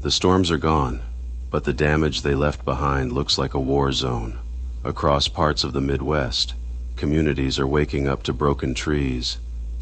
The storms are gone, but the damage they left behind looks like a war zone. Across parts of the Midwest, communities are waking up to broken trees,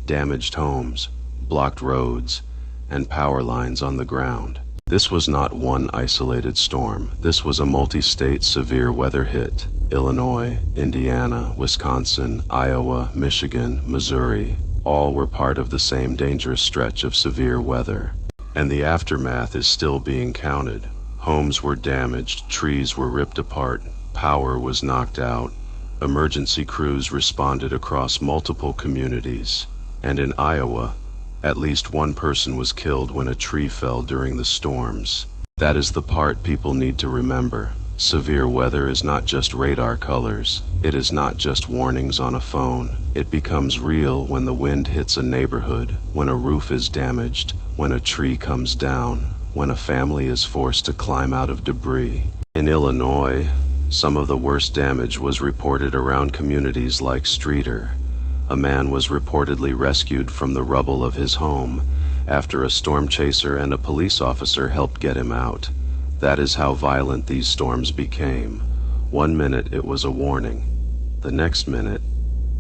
damaged homes, blocked roads, and power lines on the ground. This was not one isolated storm. This was a multi-state severe weather hit. Illinois, Indiana, Wisconsin, Iowa, Michigan, Missouri, all were part of the same dangerous stretch of severe weather. And the aftermath is still being counted. Homes were damaged, trees were ripped apart, power was knocked out. Emergency crews responded across multiple communities. And in Iowa, at least one person was killed when a tree fell during the storms. That is the part people need to remember. Severe weather is not just radar colors. It is not just warnings on a phone. It becomes real when the wind hits a neighborhood, when a roof is damaged, when a tree comes down, when a family is forced to climb out of debris. In Illinois, some of the worst damage was reported around communities like Streeter. A man was reportedly rescued from the rubble of his home after a storm chaser and a police officer helped get him out. That is how violent these storms became. One minute it was a warning. The next minute,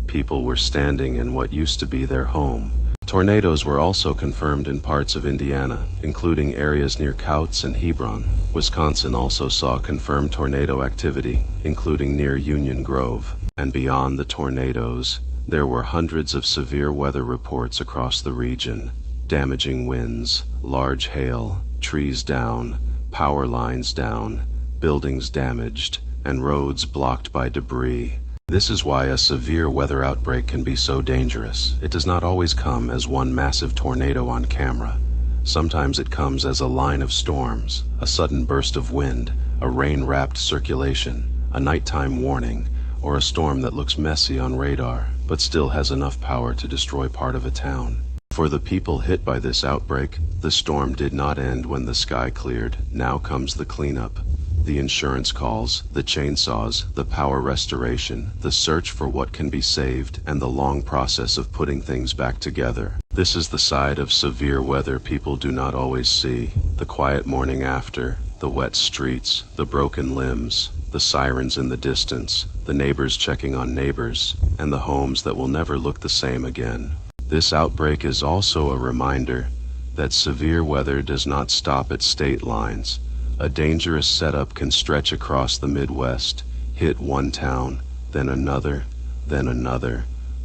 people were standing in what used to be their home. Tornadoes were also confirmed in parts of Indiana, including areas near Couts and Hebron. Wisconsin also saw confirmed tornado activity, including near Union Grove. And beyond the tornadoes, there were hundreds of severe weather reports across the region. Damaging winds, large hail, trees down, power lines down, buildings damaged, and roads blocked by debris. This is why a severe weather outbreak can be so dangerous. It does not always come as one massive tornado on camera. Sometimes it comes as a line of storms, a sudden burst of wind, a rain-wrapped circulation, a nighttime warning, or a storm that looks messy on radar, but still has enough power to destroy part of a town. For the people hit by this outbreak, the storm did not end when the sky cleared. Now comes the cleanup. The insurance calls, the chainsaws, the power restoration, the search for what can be saved, and the long process of putting things back together. This is the side of severe weather people do not always see. The quiet morning after, the wet streets, the broken limbs, the sirens in the distance, the neighbors checking on neighbors, and the homes that will never look the same again. This outbreak is also a reminder that severe weather does not stop at state lines. A dangerous setup can stretch across the Midwest, hit one town, then another,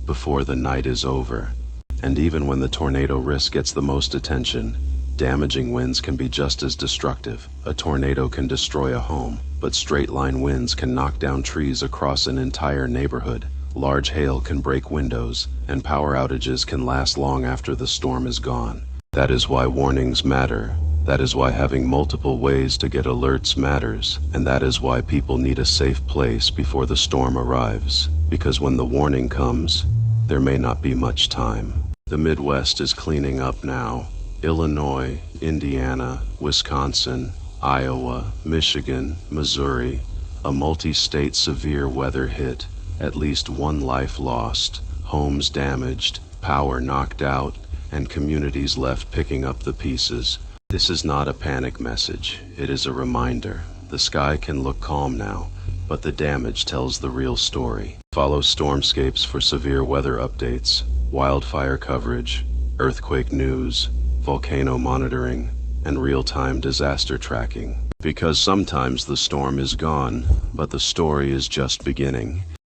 before the night is over. And even when the tornado risk gets the most attention, damaging winds can be just as destructive. A tornado can destroy a home, but straight-line winds can knock down trees across an entire neighborhood. Large hail can break windows, and power outages can last long after the storm is gone. That is why warnings matter. That is why having multiple ways to get alerts matters, and that is why people need a safe place before the storm arrives. Because when the warning comes, there may not be much time. The Midwest is cleaning up now. Illinois, Indiana, Wisconsin, Iowa, Michigan, Missouri, a multi-state severe weather hit, at least one life lost, homes damaged, power knocked out, and communities left picking up the pieces. This is not a panic message, it is a reminder. The sky can look calm now, but the damage tells the real story. Follow StormScapes for severe weather updates, wildfire coverage, earthquake news, volcano monitoring, and real-time disaster tracking. Because sometimes the storm is gone, but the story is just beginning.